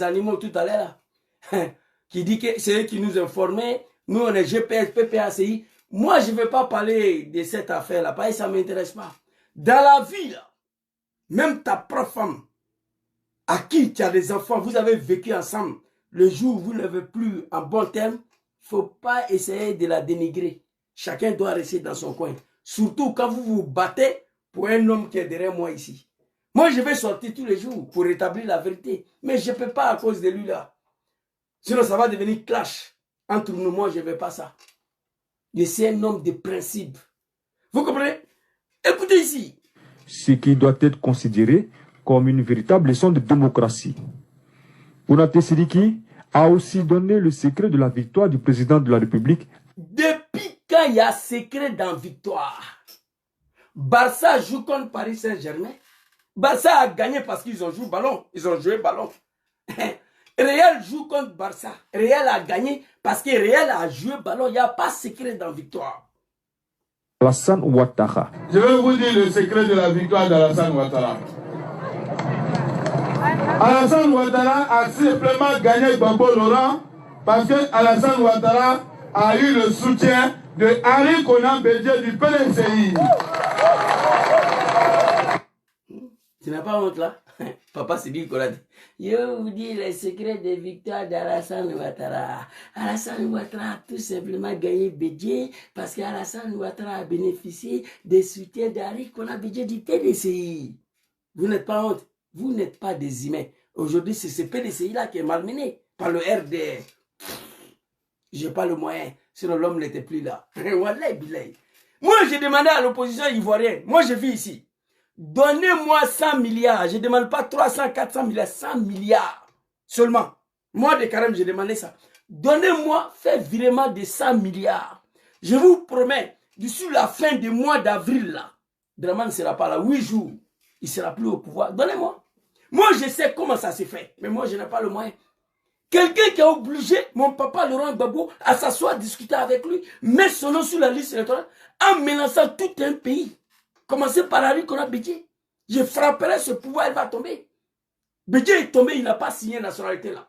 animaux tout à l'heure, qui dit que c'est eux qui nous informaient, nous on est GPS, PPACI. Moi, je ne vais pas parler de cette affaire-là, parce que ça ne m'intéresse pas. Dans la vie, là, même ta propre femme, à qui tu as des enfants, vous avez vécu ensemble, le jour où vous n'avez plus en bon terme, il ne faut pas essayer de la dénigrer. Chacun doit rester dans son coin. Surtout quand vous vous battez pour un homme qui est derrière moi ici. Moi, je vais sortir tous les jours pour rétablir la vérité. Mais je ne peux pas à cause de lui là. Sinon, ça va devenir clash. Entre nous, moi, je ne veux pas ça. Je suis un homme de principe. Vous comprenez? Écoutez ici. Ce qui doit être considéré comme une véritable leçon de démocratie. Konaté Sidiki a aussi donné le secret de la victoire du président de la République. Depuis quand il y a secret dans victoire? Barça joue contre Paris Saint-Germain. Barça a gagné parce qu'ils ont joué ballon. Ils ont joué ballon. Real joue contre Barça. Real a gagné parce que Real a joué ballon. Il n'y a pas secret dans victoire. Alassane Ouattara. Je vais vous dire le secret de la victoire d'Alassane Ouattara. Alassane Ouattara a simplement gagné Gbagbo Laurent parce que Alassane Ouattara a eu le soutien de Henri Konan Bédié du PDCI. Tu n'as pas honte là? Papa Sibyl Kolade. Je vous dis le secret des victoires d'Alassane Ouattara. Alassane Ouattara a tout simplement gagné Bédié parce qu'Alassane Ouattara a bénéficié des soutiens d'Henri Konan Bédié du PDCI. Vous n'êtes pas honte? Vous n'êtes pas des humains. Aujourd'hui, c'est ce PDCI-là qui est malmené par le RDR. Je n'ai pas le moyen, sinon l'homme n'était plus là. Moi, j'ai demandé à l'opposition ivoirienne, moi je vis ici, donnez-moi 100 milliards. Je ne demande pas 300, 400 milliards, 100 milliards seulement. Moi, de carême, j'ai demandé ça. Donnez-moi, faites virement de 100 milliards. Je vous promets, d'ici la fin du mois d'avril, là, Draman ne sera pas là, 8 jours. Il ne sera plus au pouvoir. Donnez-moi. Moi, je sais comment ça s'est fait. Mais moi, je n'ai pas le moyen. Quelqu'un qui a obligé mon papa Laurent Gbagbo à s'asseoir, discuter avec lui, mettre son nom sur la liste électorale, en menaçant tout un pays. Commencez par Henri Konan Bédié. Je frapperai ce pouvoir, il va tomber. Bédié est tombé, il n'a pas signé la nationalité là.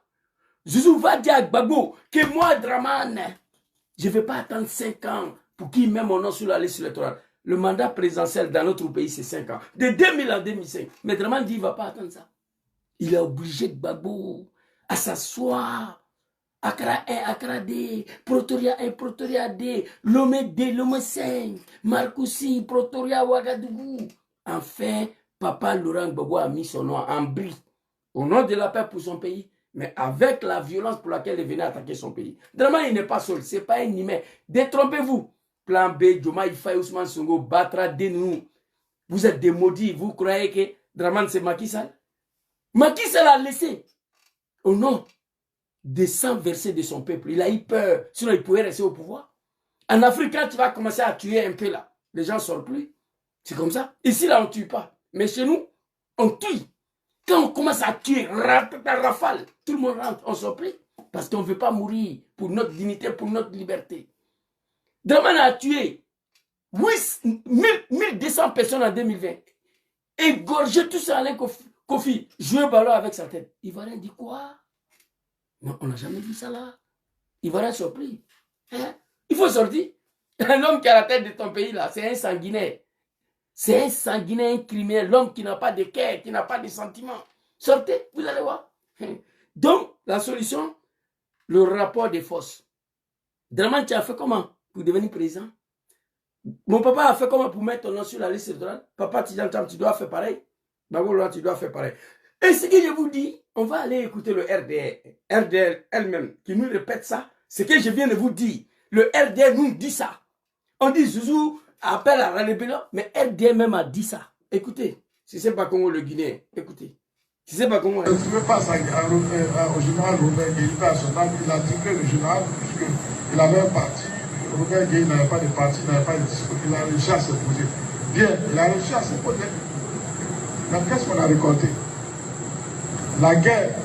Zouzou va dire à Gbagbo que moi, Draman, je ne vais pas attendre 5 ans pour qu'il mette mon nom sur la liste électorale. Le mandat présidentiel dans notre pays, c'est 5 ans. De 2000 à 2005. Mais Draman dit qu'il ne va pas attendre ça. Il a obligé Gbagbo à s'asseoir. Accra 1, Accra 2, Pretoria 1, Pretoria 2, Lomé 2, Lomé 5, Marcoussi, Pretoria, Ouagadougou. Enfin, papa Laurent Gbagbo a mis son nom en bris. Au nom de la paix pour son pays, mais avec la violence pour laquelle il venait attaquer son pays. Draman, il n'est pas seul, ce n'est pas un humain. Détrompez-vous. Plan B, Diomaye Faye, Ousmane Sonko, Batra, Denou. Vous êtes des maudits. Vous croyez que Draman, c'est Macky Sall? Macky Sall a laissé au nom des 100 versets de son peuple. Il a eu peur, sinon il pouvait rester au pouvoir. En Afrique, quand tu vas commencer à tuer un peu là, les gens ne sortent plus. C'est comme ça. Ici, là, on ne tue pas. Mais chez nous, on tue. Quand on commence à tuer, rafale, tout le monde rentre, on ne sort plus. Parce qu'on ne veut pas mourir pour notre dignité, pour notre liberté. Draman a tué 1200 personnes en 2020. Égorgé tout ça, Alain Kofi, jouer ballon avec sa tête. Ivoirien dit quoi? Non, on n'a jamais vu ça là. Ivoirien surpris. Hein? Il faut sortir. Un homme qui a la tête de ton pays là, c'est un sanguinaire. C'est un sanguinaire, un criminel. L'homme qui n'a pas de cœur, qui n'a pas de sentiments. Sortez, vous allez voir. Donc, la solution, le rapport des forces. Draman, tu as fait comment pour devenir président? Mon papa a fait comment pour mettre ton nom sur la liste électorale? Papa Tidjan Tam, tu dois faire pareil. Gbagbo Laurent, tu dois faire pareil. Et ce que je vous dis, on va aller écouter le RDR. RDR elle-même qui nous répète ça. Ce que je viens de vous dire. Le RDR nous dit ça. On dit Zouzou appelle à la rébellion, mais RDR même a dit ça. Écoutez, si c'est pas Congo le Guinéen, écoutez. Si c'est pas Congo. Je ne pouvais pas au général Robert Gueye, il a tiré le général puisqu'il avait un parti. Robert Gueye n'avait pas de parti, n'avait pas de discours. Il a réussi à se poser. Bien, il a réussi à se poser. Mais qu'est-ce qu'on a récolté? La guerre.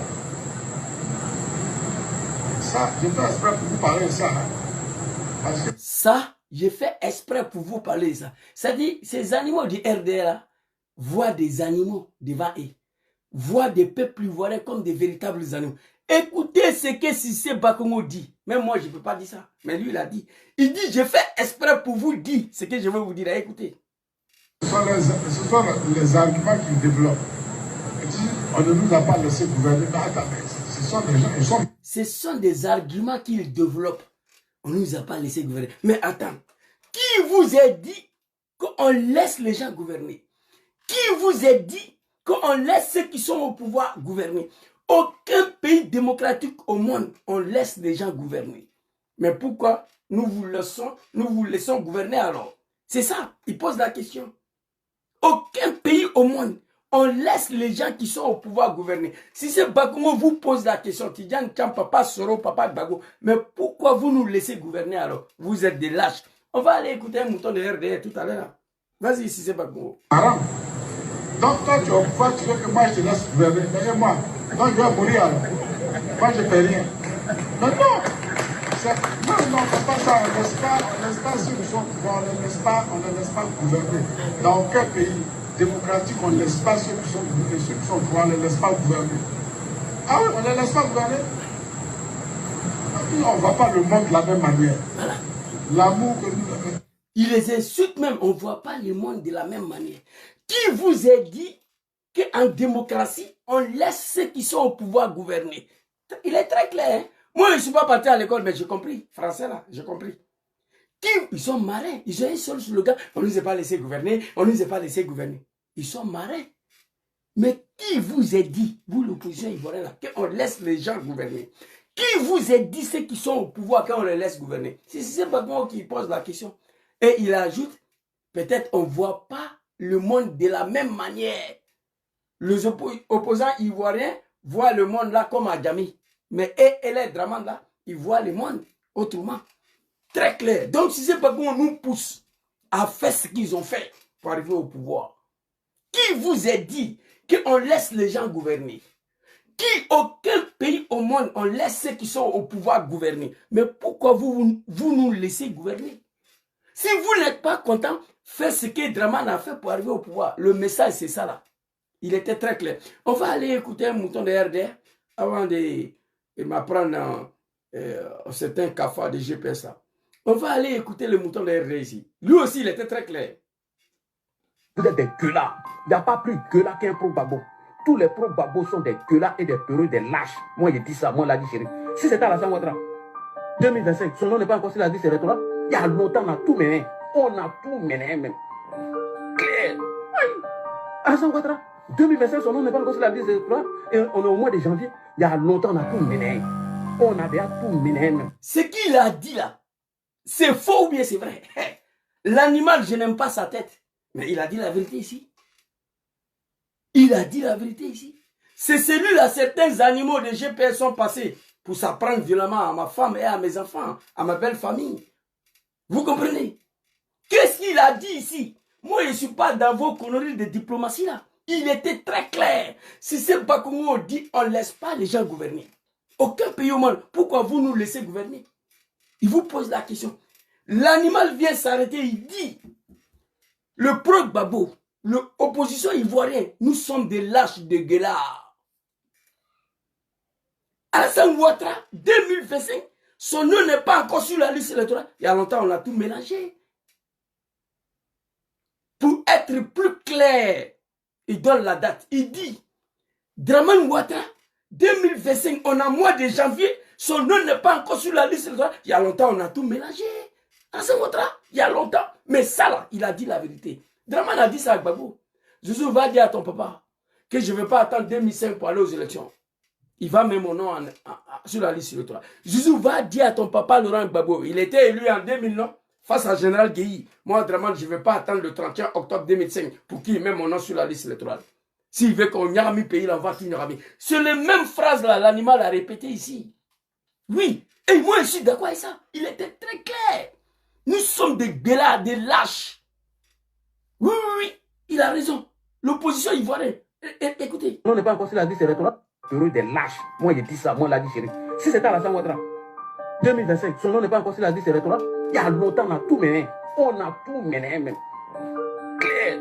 Ça, je fais exprès pour vous parler de ça. Hein? Parce que... Ça, j'ai fait exprès pour vous parler de ça. C'est-à-dire, ces animaux du RDR là, voient des animaux devant eux. voit des peuples ivoiriens comme des véritables animaux. Écoutez ce que Cissé Bakongo dit. Même moi, je ne peux pas dire ça. Mais lui, il a dit. Il dit, je fais exprès pour vous dire ce que je veux vous dire. Écoutez. Ce sont les arguments qu'il développe. Il dit, on ne nous a pas laissé gouverner. Mais attends, ce sont des gens... Ce sont des arguments qu'il développe. On ne nous a pas laissé gouverner. Mais attends. Qui vous a dit qu'on laisse les gens gouverner? Qui vous a dit qu'on laisse ceux qui sont au pouvoir gouverner? Aucun pays démocratique au monde, on laisse les gens gouverner. Mais pourquoi nous vous laissons gouverner alors? C'est ça, il pose la question. Aucun pays au monde, on laisse les gens qui sont au pouvoir gouverner. Si c'est Bakongo vous pose la question, Tidjane Tcham, Papa Soro, Papa Bago, mais pourquoi vous nous laissez gouverner alors? Vous êtes des lâches. On va aller écouter un mouton de RDR tout à l'heure. Vas-y, si c'est Bakongo. Donc toi tu es au pouvoir, tu veux que moi je te laisse gouverner. Mais moi, donc je vais mourir alors. Moi je ne fais rien. Mais non, non, c'est pas ça. On ne laisse pas ceux qui sont au pouvoir, on ne laisse pas gouverner. Dans aucun pays démocratique, on ne laisse pas ceux qui sont au pouvoir, on ne laisse pas gouverner. Ah oui, on ne laisse pas gouverner. On ne voit pas le monde de la même manière. Voilà. L'amour que nous... Il les insulte même, on ne voit pas le monde de la même manière. Qui vous a dit qu'en démocratie, on laisse ceux qui sont au pouvoir gouverner? Il est très clair. Hein? Moi, je ne suis pas parti à l'école, mais j'ai compris. Français là, j'ai compris. Ils sont marins. Ils ont un seul slogan. On ne nous a pas laissé gouverner. On ne nous a pas laissé gouverner. Ils sont marins. Mais qui vous a dit, vous l'opposition ivoirienne là, qu'on laisse les gens gouverner? Qui vous a dit ceux qui sont au pouvoir qu'on les laisse gouverner? C'est pas moi qui pose la question. Et il ajoute, peut-être on ne voit pas le monde de la même manière. Les opposants ivoiriens voient le monde là comme Adjami. Mais les Dramane là, ils voient le monde autrement. Très clair. Donc si c'est pas qu'on nous pousse à faire ce qu'ils ont fait pour arriver au pouvoir. Qui vous a dit qu'on laisse les gens gouverner? Aucun pays au monde, on laisse ceux qui sont au pouvoir gouverner. Mais pourquoi vous nous laissez gouverner? Si vous n'êtes pas content, faites ce que Dramane a fait pour arriver au pouvoir. Le message, c'est ça là. Il était très clair. On va aller écouter un mouton de RDR avant de m'apprendre un certain cafard de GPS là. On va aller écouter le mouton de RDR ici. Lui aussi, il était très clair. Vous êtes des gueulards. Il n'y a pas plus gueulard qu'un pro-babo. Tous les pro-babos sont des gueulards et des peureux, des lâches. Moi, je dis ça, moi, l'a dit chérie. Si c'était Alassane Ouattara, 2025, son nom n'est pas encore sur la liste électorale. Il y a longtemps, on a tout mené. On a tout mené, même. Claire. Alassane Ouattara, 2025, son nom n'est pas encore sur la liste électorale. Et on est au mois de janvier. Il y a longtemps, on a tout mené. On a déjà tout mené, même. Ce qu'il a dit là, c'est faux ou bien c'est vrai? L'animal, je n'aime pas sa tête. Mais il a dit la vérité ici. Il a dit la vérité ici. C'est celui-là, certains animaux de GPS sont passés pour s'apprendre violemment à ma femme et à mes enfants, à ma belle famille. Vous comprenez? Qu'est-ce qu'il a dit ici? Moi, je ne suis pas dans vos conneries de diplomatie là. Il était très clair. Si c'est Bakongo dit, on ne laisse pas les gens gouverner. Aucun pays au monde. Pourquoi vous nous laissez gouverner? Il vous pose la question. L'animal vient s'arrêter, il dit, le pro-babo, l'opposition ivoirienne, nous sommes des lâches de gueulards. Alassane Ouattara, 2025, son nom n'est pas encore sur la liste électorale. Il y a longtemps, on a tout mélangé. Pour être plus clair, il donne la date. Il dit, Dramane Ouattara, 2025, on a mois de janvier, son nom n'est pas encore sur la liste électorale. Il y a longtemps, on a tout mélangé. Alassane Ouattara, il y a longtemps. Mais ça là, il a dit la vérité. Dramane a dit ça à Gbagbo. Zouzou va dire à ton papa que je ne vais pas attendre 2005 pour aller aux élections. Il va mettre mon nom sur la liste électorale. Zouzou va dire à ton papa Laurent Gbagbo. Il était élu en 2009 face à Général Guéhi. Moi, Dramane, je ne vais pas attendre le 31 octobre 2005 pour qu'il mette mon nom sur la liste électorale. S'il veut qu'on y a mis pays, là, on va tout y mis. C'est les mêmes phrases là, l'animal a répété ici. Oui. Et moi, je suis d'accord avec ça. Il était très clair. Nous sommes des gueulards, des lâches. Oui, oui, oui, il a raison. L'opposition ivoirienne. Écoutez. On n'est pas encore sur la liste électorale. Heureux des lâches. Moi, je dis ça, moi, l'a dit chérie. Si c'était Alassane Ouattara, 2025, son nom n'est pas encore sur la liste électorale. Il y a longtemps, on a tout mené. On a tout mené, même. Claire.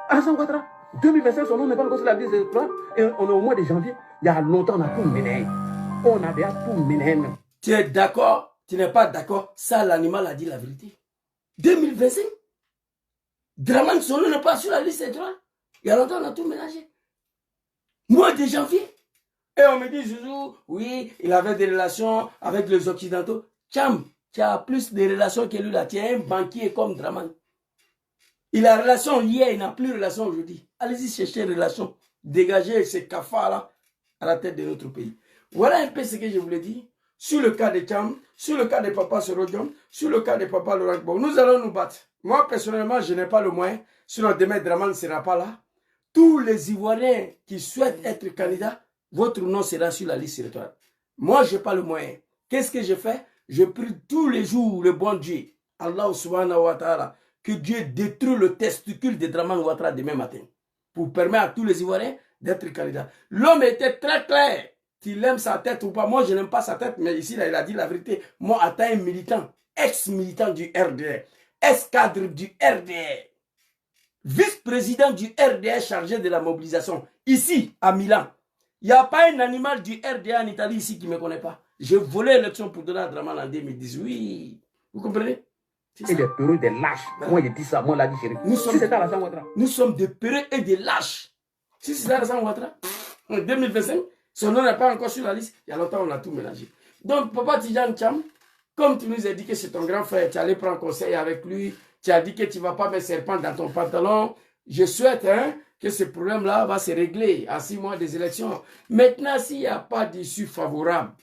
Alassane Ouattara, 2025, son nom n'est pas encore sur la liste électorale. Et on est au mois de janvier. Il y a longtemps, on a tout mené. On a déjà tout mené. Tu es d'accord? Tu n'es pas d'accord? Ça, l'animal a dit la vérité. 2025, Dramane son nom n'est pas sur la liste électorale. Il y a longtemps, on a tout mélangé. Mois de janvier. Et on me dit, Zouzou, oui, il avait des relations avec les Occidentaux. Tcham, tu as plus de relations que lui là. Tu es un banquier comme Dramane. Il a relation hier, il n'a plus de relation aujourd'hui. Allez-y chercher une relation. Dégagez ces cafards-là à la tête de notre pays. Voilà un peu ce que je voulais dire. Sur le cas de Tcham, sur le cas de Papa Sorodium, sur le cas de Papa Laurent Gbagbo, nous allons nous battre. Moi, personnellement, je n'ai pas le moyen. Sinon, demain, Dramane ne sera pas là. Tous les Ivoiriens qui souhaitent être candidats, votre nom sera sur la liste électorale. Moi, je n'ai pas le moyen. Qu'est-ce que je fais? Je prie tous les jours le bon Dieu, Allah subhanahu wa ta'ala, que Dieu détruise le testicule de Dramane Ouattara demain matin. Pour permettre à tous les Ivoiriens d'être candidats. L'homme était très clair. Qu'il aime sa tête ou pas. Moi, je n'aime pas sa tête, mais ici, là, il a dit la vérité. Moi, en tant que militant, ex-militant du RDR, ex-cadre du RDR, vice-président du RDR chargé de la mobilisation, ici, à Milan. Il n'y a pas un animal du RDR en Italie ici qui ne me connaît pas. J'ai volé l'élection pour donner à Dramane en 2010. Oui. Vous comprenez? Et des peureux, des lâches. Moi, j'ai dit ça. Moi, l'a dit chéri. Nous sommes des peureux et des lâches. Si c'est Alassane Ouattara, en 2025, son nom n'est pas encore sur la liste. Il y a longtemps, on a tout mélangé. Donc, Papa Tidjane Tcham, comme tu nous as dit que c'est ton grand frère, tu allais prendre conseil avec lui, tu as dit que tu ne vas pas mettre serpent dans ton pantalon. Je souhaite que ce problème-là va se régler à 6 mois des élections. Maintenant, s'il n'y a pas d'issue favorable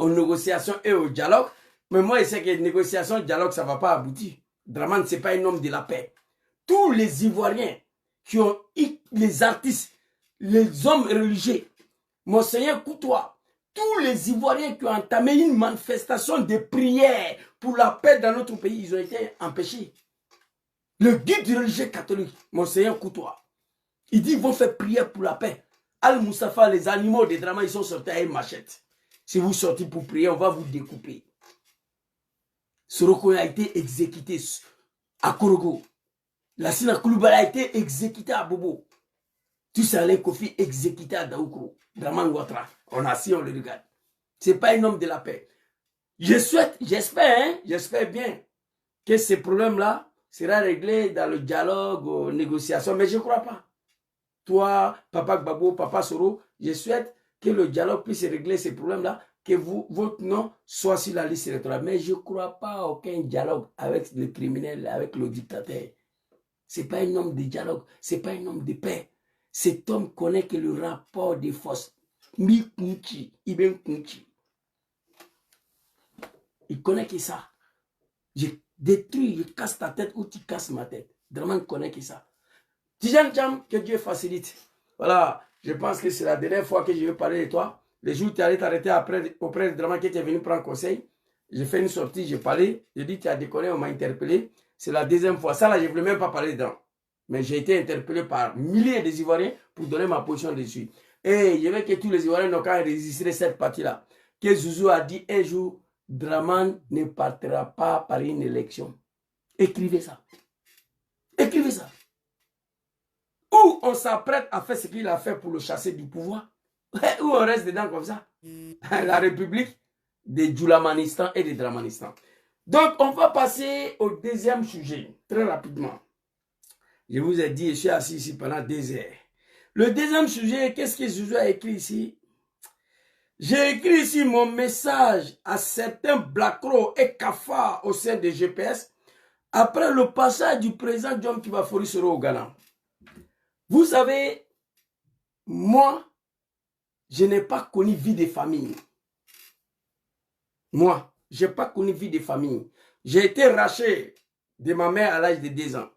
aux négociations et au dialogue, mais moi, je sais que les négociations, dialogue, ça ne va pas aboutir. Dramane, ce n'est pas un homme de la paix. Tous les Ivoiriens qui ont les artistes, les hommes religieux, Monseigneur Koutoua, tous les Ivoiriens qui ont entamé une manifestation de prière pour la paix dans notre pays, ils ont été empêchés. Le guide religieux catholique, Monseigneur Koutoua, il dit qu'ils vont faire prière pour la paix. Al-Moussafa, les animaux de Dramane, ils sont sortis à une machette. Si vous sortez pour prier, on va vous découper. Soroko a été exécuté à Korogo. La Sina Koulibaly a été exécuté à Bobo. Tout ça, les Kofi exécuté à Daoukro. Dramane Ouattara. On a assis, on le regarde. Ce n'est pas un homme de la paix. Je souhaite, j'espère bien que ce problème-là sera réglé dans le dialogue, aux négociations, mais je ne crois pas. Toi, Papa Gbagbo, Papa Soro, je souhaite que le dialogue puisse régler ces problèmes-là, que votre nom soit sur la liste électorale. Mais je ne crois pas à aucun dialogue avec le criminel, avec le dictateur. Ce n'est pas un homme de dialogue, ce n'est pas un homme de paix. Cet homme connaît que le rapport des forces. Mi-Kunchi, Ibn Kunchi. Il connaît que ça. Je détruis, je casse ta tête ou tu casses ma tête. Dramane connaît que ça. Tidjane Tcham, que Dieu facilite. Voilà, je pense que c'est la dernière fois que je vais parler de toi. Le jour où tu allais t'arrêter auprès de Dramane, que tu es venu prendre conseil, j'ai fait une sortie, j'ai parlé, j'ai dit tu as déconné, on m'a interpellé. C'est la deuxième fois. Ça là, je ne voulais même pas parler dedans. Mais j'ai été interpellé par milliers d'Ivoiriens pour donner ma position dessus. Et je veux que tous les Ivoiriens n'ont qu'à résister cette partie-là. Que Zouzou a dit un jour, Dramane ne partira pas par une élection. Écrivez ça. Écrivez ça. Ou on s'apprête à faire ce qu'il a fait pour le chasser du pouvoir. Ou on reste dedans comme ça. La République de Djoulamanistan et de Dramanistan. Donc, on va passer au deuxième sujet, très rapidement. Je vous ai dit, je suis assis ici pendant 2 heures. Le deuxième sujet, qu'est-ce que Zouzou a écrit ici? J'ai écrit ici mon message à certains Blacro et Kafa au sein de GPS après le passage du président John Kibafori Soro au Ghana. Vous savez, moi, je n'ai pas connu vie de famille. Moi, je n'ai pas connu vie de famille. J'ai été raché de ma mère à l'âge de 2 ans.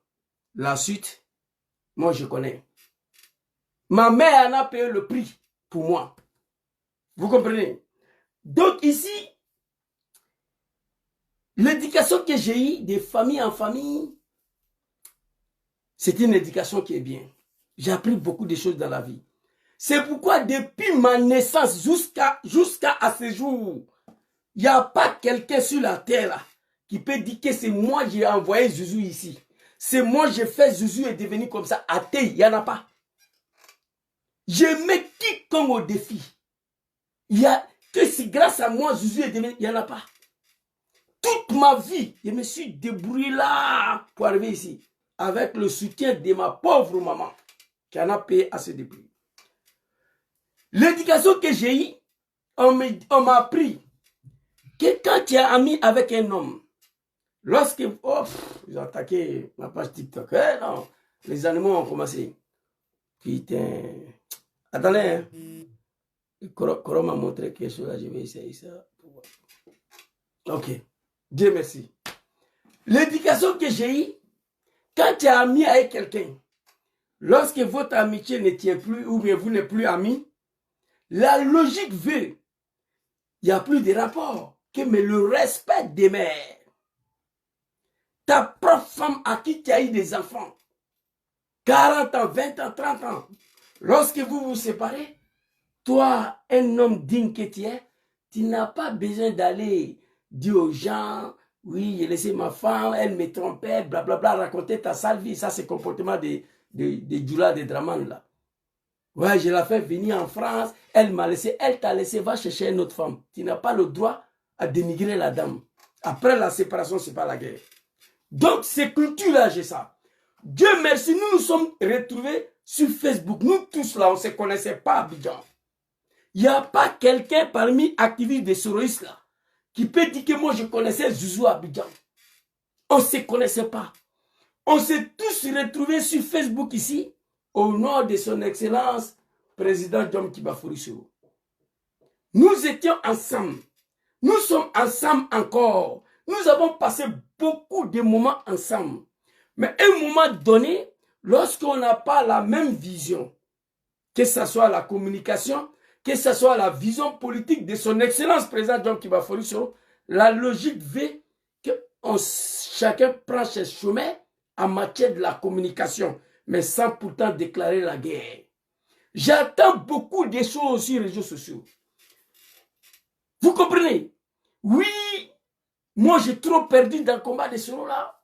La suite, moi je connais. Ma mère en a payé le prix pour moi. Vous comprenez? Donc ici, l'éducation que j'ai eue de famille en famille, c'est une éducation qui est bien. J'ai appris beaucoup de choses dans la vie. C'est pourquoi depuis ma naissance jusqu'à ce jour, il n'y a pas quelqu'un sur la terre là, qui peut dire que c'est moi qui ai envoyé Zouzou ici. c'est moi, j'ai fait Zouzou est devenu comme ça. Athée, il n'y en a pas. Je mets quiconque au défi. Il y a que si grâce à moi, Zouzou est devenu, il n'y en a pas. Toute ma vie, je me suis débrouillé là pour arriver ici. Avec le soutien de ma pauvre maman, qui en a payé à ce début. L'éducation que j'ai eue, on m'a appris que quand tu es ami avec un homme, lorsque... Oh, ils ont attaqué ma page TikTok. Eh non, les animaux ont commencé. Putain. Attendez, hein. Coro m'a montré quelque chose là, je vais essayer ça. Ok. Dieu merci. L'éducation que j'ai eue, quand tu es ami avec quelqu'un, lorsque votre amitié ne tient plus ou bien vous n'êtes plus amis, la logique veut, il n'y a plus de rapport, mais le respect des mères. Ta propre femme à qui tu as eu des enfants, 40 ans, 20 ans, 30 ans, lorsque vous vous séparez, toi, un homme digne que tu n'as pas besoin d'aller dire aux gens, oui, j'ai laissé ma femme, elle me trompait, blablabla, raconter ta sale vie. Ça, c'est le comportement des Djoula, des Draman, là. Ouais, je l'ai fait venir en France, elle m'a laissé, elle t'a laissé, va chercher une autre femme. Tu n'as pas le droit à dénigrer la dame. Après la séparation, ce n'est pas la guerre. Donc, ces cultures-là, j'ai ça. Dieu merci, nous nous sommes retrouvés sur Facebook. Nous tous là, on ne se connaissait pas à Abidjan. Il n'y a pas quelqu'un parmi activistes des soroïstes là qui peut dire que moi je connaissais Zouzou à Abidjan. On ne se connaissait pas. On s'est tous retrouvés sur Facebook ici au nom de son excellence président Djom Kibafourisou. Nous étions ensemble. Nous sommes ensemble encore. Nous avons passé beaucoup de moments ensemble. Mais à un moment donné, lorsqu'on n'a pas la même vision, que ce soit la communication, que ce soit la vision politique de son excellence président Djom Kibafourisou, la logique veut que chacun prend ses chemins en matière de la communication, mais sans pourtant déclarer la guerre. J'attends beaucoup de choses sur les réseaux sociaux. Vous comprenez? Oui, moi j'ai trop perdu dans le combat de ce rôle-là.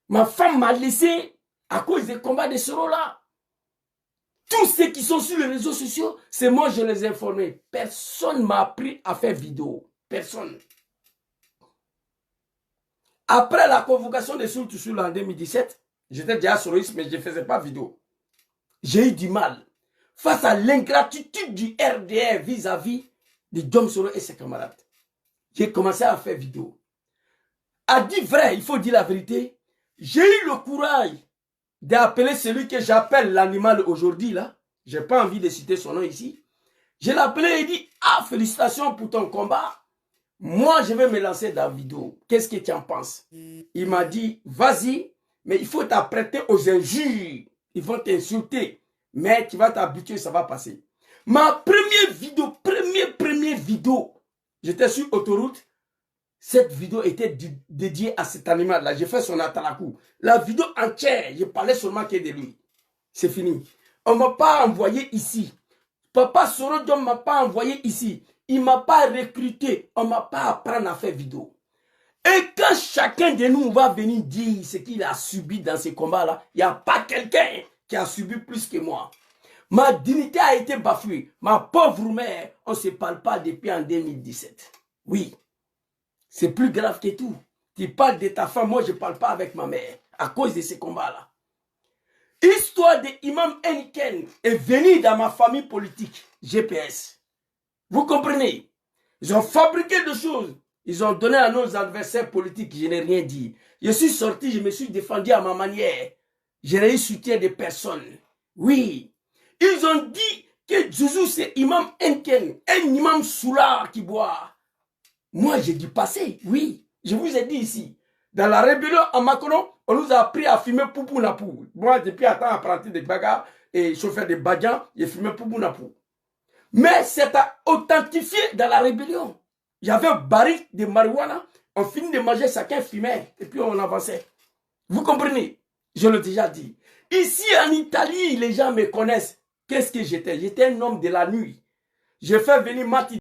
Ma femme m'a laissé à cause des combats de ce rôle-là. Tous ceux qui sont sur les réseaux sociaux, c'est moi je les ai informés. Personne ne m'a appris à faire vidéo. Personne. Après la convocation de Soul en 2017, j'étais déjà soroïste, mais je ne faisais pas vidéo. J'ai eu du mal. Face à l'ingratitude du RDR vis-à-vis de Djom Soro et ses camarades. J'ai commencé à faire vidéo. À dire vrai, il faut dire la vérité, j'ai eu le courage d'appeler celui que j'appelle l'animal aujourd'hui là. Je n'ai pas envie de citer son nom ici. Je l'ai appelé et dit, ah, félicitations pour ton combat. Moi, je vais me lancer dans la vidéo. Qu'est-ce que tu en penses? Il m'a dit, vas-y, mais il faut t'apprêter aux injures. Ils vont t'insulter. Mais tu vas t'habituer, ça va passer. Ma première vidéo, première vidéo, j'étais sur autoroute. Cette vidéo était dédiée à cet animal-là. J'ai fait son atalakou. La vidéo entière, je parlais seulement que de lui. C'est fini. On ne m'a pas envoyé ici. Papa Soro Djom ne m'a pas envoyé ici. Il ne m'a pas recruté. On ne m'a pas appris à faire vidéo. Et quand chacun de nous va venir dire ce qu'il a subi dans ces combats-là, il n'y a pas quelqu'un qui a subi plus que moi. Ma dignité a été bafouée. Ma pauvre mère, on ne se parle pas depuis en 2017. Oui. C'est plus grave que tout. Tu parles de ta femme, moi je ne parle pas avec ma mère à cause de ces combats-là. Histoire de Imam Enken est venue dans ma famille politique, GPS. Vous comprenez? Ils ont fabriqué des choses. Ils ont donné à nos adversaires politiques, je n'ai rien dit. Je suis sorti, je me suis défendu à ma manière. Je n'ai eu soutien de personne. Oui. Ils ont dit que Zouzou c'est Imam Enken, un imam soulard qui boit. Moi, j'ai dû passer, oui. Je vous ai dit ici. Dans la rébellion en Macron, on nous a appris à fumer Poupou Napou. Moi, depuis un temps, apprenti de bagarre et chauffeur de Badian, j'ai fumé Poupou Napou. Mais c'est authentifié dans la rébellion. Il y avait un baril de marijuana, on finit de manger, chacun fumait, et puis on avançait. Vous comprenez? Je l'ai déjà dit. Ici, en Italie, les gens me connaissent. Qu'est-ce que j'étais? J'étais un homme de la nuit. J'ai fait venir Mati